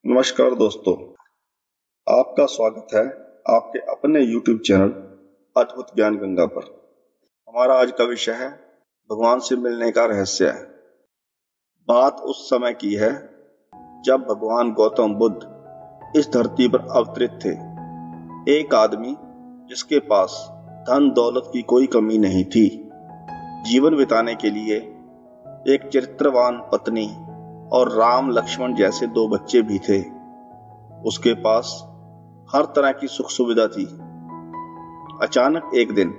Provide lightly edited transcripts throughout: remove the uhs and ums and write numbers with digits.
नमस्कार दोस्तों, आपका स्वागत है आपके अपने YouTube चैनल अद्भुत ज्ञान गंगा पर। हमारा आज का विषय है भगवान से मिलने का रहस्य। बात उस समय की है जब भगवान गौतम बुद्ध इस धरती पर अवतरित थे। एक आदमी जिसके पास धन दौलत की कोई कमी नहीं थी, जीवन बिताने के लिए एक चरित्रवान पत्नी और राम लक्ष्मण जैसे 2 बच्चे भी थे। उसके पास हर तरह की सुख सुविधा थी। अचानक एक दिन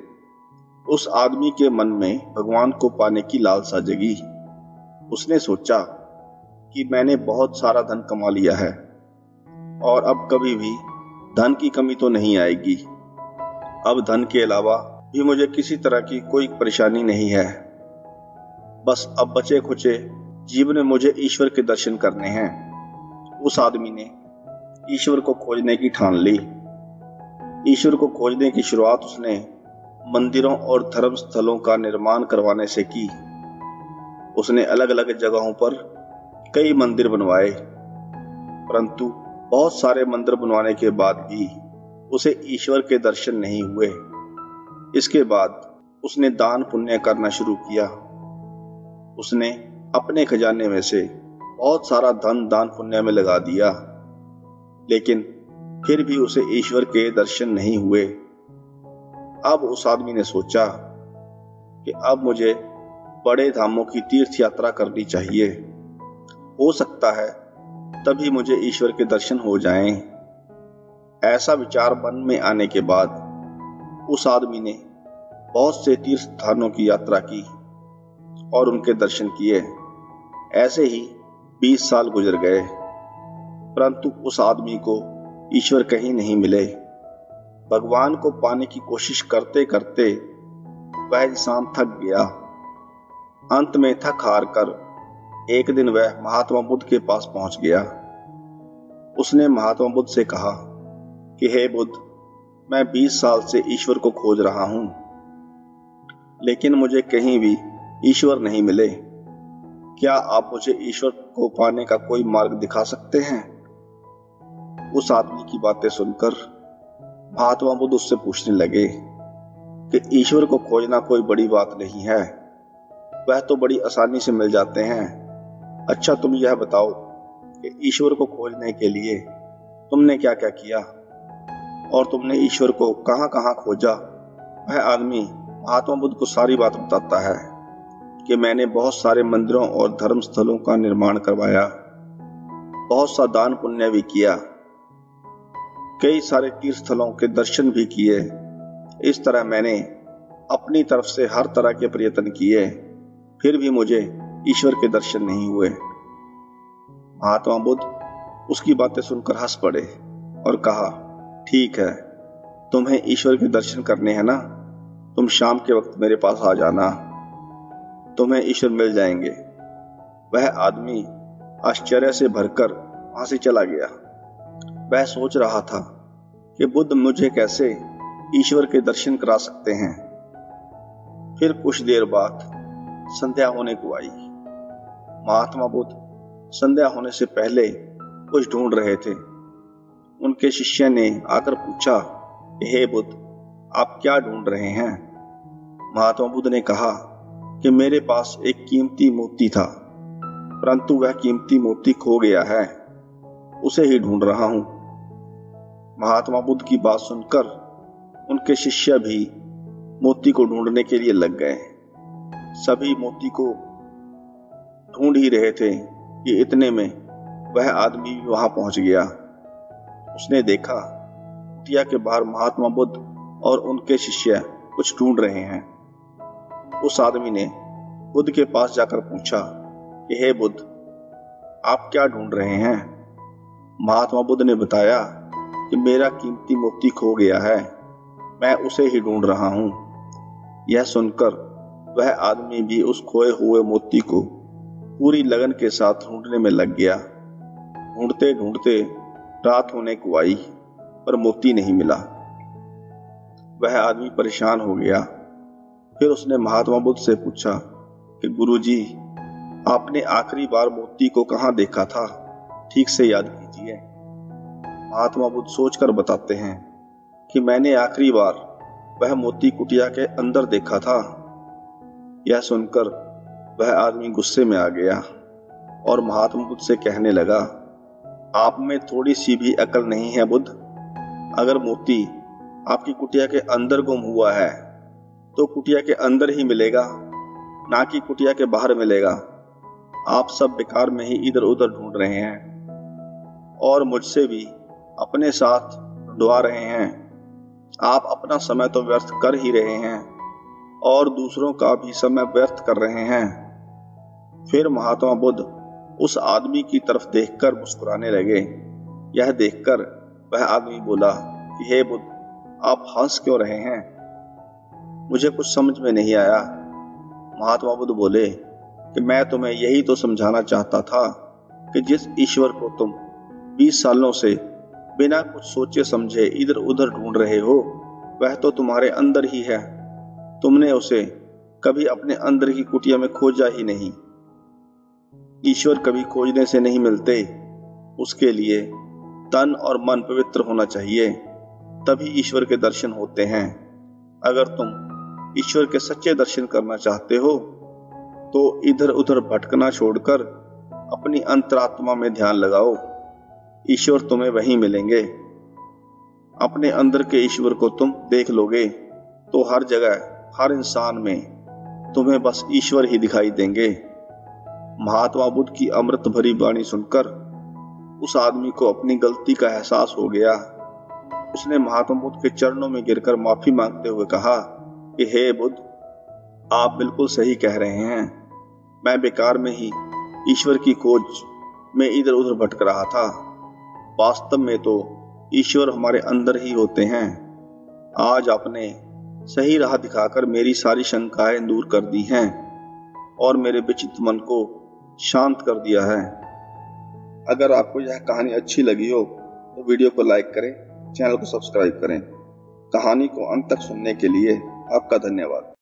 उस आदमी के मन में भगवान को पाने की लालसा जगी। उसने सोचा कि मैंने बहुत सारा धन कमा लिया है और अब कभी भी धन की कमी तो नहीं आएगी। अब धन के अलावा भी मुझे किसी तरह की कोई परेशानी नहीं है। बस अब बचे खुचे जीवन में मुझे ईश्वर के दर्शन करने हैं। उस आदमी ने ईश्वर को खोजने की ठान ली। ईश्वर को खोजने की शुरुआत उसने मंदिरों और धर्म स्थलों का निर्माण करवाने से की। उसने अलग अलग जगहों पर कई मंदिर बनवाए, परंतु बहुत सारे मंदिर बनवाने के बाद भी उसे ईश्वर के दर्शन नहीं हुए। इसके बाद उसने दान पुण्य करना शुरू किया। उसने अपने खजाने में से बहुत सारा धन दान पुण्य में लगा दिया, लेकिन फिर भी उसे ईश्वर के दर्शन नहीं हुए। अब उस आदमी ने सोचा कि अब मुझे बड़े धामों की तीर्थ यात्रा करनी चाहिए। हो सकता है तभी मुझे ईश्वर के दर्शन हो जाएं। ऐसा विचार मन में आने के बाद उस आदमी ने बहुत से तीर्थ स्थानों की यात्रा की और उनके दर्शन किए। ऐसे ही 20 साल गुजर गए, परंतु उस आदमी को ईश्वर कहीं नहीं मिले। भगवान को पाने की कोशिश करते करते वह इंसान थक गया। अंत में थक हार कर एक दिन वह महात्मा बुद्ध के पास पहुंच गया। उसने महात्मा बुद्ध से कहा कि हे बुद्ध, मैं 20 साल से ईश्वर को खोज रहा हूं, लेकिन मुझे कहीं भी ईश्वर नहीं मिले। क्या आप मुझे ईश्वर को पाने का कोई मार्ग दिखा सकते हैं? उस आदमी की बातें सुनकर महात्मा बुद्ध उससे पूछने लगे कि ईश्वर को खोजना कोई बड़ी बात नहीं है, वह तो बड़ी आसानी से मिल जाते हैं। अच्छा, तुम यह बताओ कि ईश्वर को खोजने के लिए तुमने क्या क्या किया और तुमने ईश्वर को कहां कहां खोजा? वह आदमी महात्मा बुद्ध को सारी बात बताता है कि मैंने बहुत सारे मंदिरों और धर्म स्थलों का निर्माण करवाया, बहुत सा दान पुण्य भी किया, कई सारे तीर्थ स्थलों के दर्शन भी किए। इस तरह मैंने अपनी तरफ से हर तरह के प्रयत्न किए, फिर भी मुझे ईश्वर के दर्शन नहीं हुए। महात्मा बुद्ध उसकी बातें सुनकर हंस पड़े और कहा, ठीक है, तुम्हें ईश्वर के दर्शन करने हैं ना, तुम शाम के वक्त मेरे पास आ जाना, तुम्हें ईश्वर मिल जाएंगे। वह आदमी आश्चर्य से भरकर वहां से चला गया। वह सोच रहा था कि बुद्ध मुझे कैसे ईश्वर के दर्शन करा सकते हैं। फिर कुछ देर बाद संध्या होने को आई। महात्मा बुद्ध संध्या होने से पहले कुछ ढूंढ रहे थे। उनके शिष्य ने आकर पूछा, हे बुद्ध, आप क्या ढूंढ रहे हैं? महात्मा बुद्ध ने कहा कि मेरे पास एक कीमती मोती था, परंतु वह कीमती मोती खो गया है, उसे ही ढूंढ रहा हूं। महात्मा बुद्ध की बात सुनकर उनके शिष्य भी मोती को ढूंढने के लिए लग गए। सभी मोती को ढूंढ ही रहे थे कि इतने में वह आदमी भी वहां पहुंच गया। उसने देखा कुटिया के बाहर महात्मा बुद्ध और उनके शिष्य कुछ ढूंढ रहे हैं। उस आदमी ने बुद्ध के पास जाकर पूछा कि हे बुद्ध, आप क्या ढूंढ रहे हैं? महात्मा बुद्ध ने बताया कि मेरा कीमती मोती खो गया है, मैं उसे ही ढूंढ रहा हूं। यह सुनकर वह आदमी भी उस खोए हुए मोती को पूरी लगन के साथ ढूंढने में लग गया। ढूंढते ढूंढते रात होने को आई, पर मोती नहीं मिला। वह आदमी परेशान हो गया। फिर उसने महात्मा बुद्ध से पूछा कि गुरुजी, आपने आखिरी बार मोती को कहां देखा था? ठीक से याद कीजिए। महात्मा बुद्ध सोचकर बताते हैं कि मैंने आखिरी बार वह मोती कुटिया के अंदर देखा था। यह सुनकर वह आदमी गुस्से में आ गया और महात्मा बुद्ध से कहने लगा, आप में थोड़ी सी भी अकल नहीं है बुद्ध। अगर मोती आपकी कुटिया के अंदर गुम हुआ है तो कुटिया के अंदर ही मिलेगा, ना कि कुटिया के बाहर मिलेगा। आप सब बेकार में ही इधर उधर ढूंढ रहे हैं और मुझसे भी अपने साथ ढूंढवा रहे हैं। आप अपना समय तो व्यर्थ कर ही रहे हैं और दूसरों का भी समय व्यर्थ कर रहे हैं। फिर महात्मा बुद्ध उस आदमी की तरफ देखकर मुस्कुराने लगे। यह देखकर वह आदमी बोला कि हे बुद्ध, आप हंस क्यों रहे हैं? मुझे कुछ समझ में नहीं आया। महात्मा बुद्ध बोले कि मैं तुम्हें यही तो समझाना चाहता था कि जिस ईश्वर को तुम 20 सालों से बिना कुछ सोचे समझे इधर उधर ढूंढ रहे हो, वह तो तुम्हारे अंदर ही है। तुमने उसे कभी अपने अंदर की कुटिया में खोजा ही नहीं। ईश्वर कभी खोजने से नहीं मिलते। उसके लिए तन और मन पवित्र होना चाहिए, तभी ईश्वर के दर्शन होते हैं। अगर तुम ईश्वर के सच्चे दर्शन करना चाहते हो तो इधर उधर भटकना छोड़कर अपनी अंतरात्मा में ध्यान लगाओ। ईश्वर तुम्हें वहीं मिलेंगे। अपने अंदर के ईश्वर को तुम देख लोगे तो हर जगह, हर इंसान में तुम्हें बस ईश्वर ही दिखाई देंगे। महात्मा बुद्ध की अमृत भरी वाणी सुनकर उस आदमी को अपनी गलती का एहसास हो गया। उसने महात्मा बुद्ध के चरणों में गिरकर माफी मांगते हुए कहा कि हे बुद्ध, आप बिल्कुल सही कह रहे हैं। मैं बेकार में ही ईश्वर की खोज में इधर उधर भटक रहा था। वास्तव में तो ईश्वर हमारे अंदर ही होते हैं। आज आपने सही राह दिखाकर मेरी सारी शंकाएं दूर कर दी हैं और मेरे विचित्र मन को शांत कर दिया है। अगर आपको यह कहानी अच्छी लगी हो तो वीडियो को लाइक करें, चैनल को सब्सक्राइब करें। कहानी को अंत तक सुनने के लिए आपका धन्यवाद।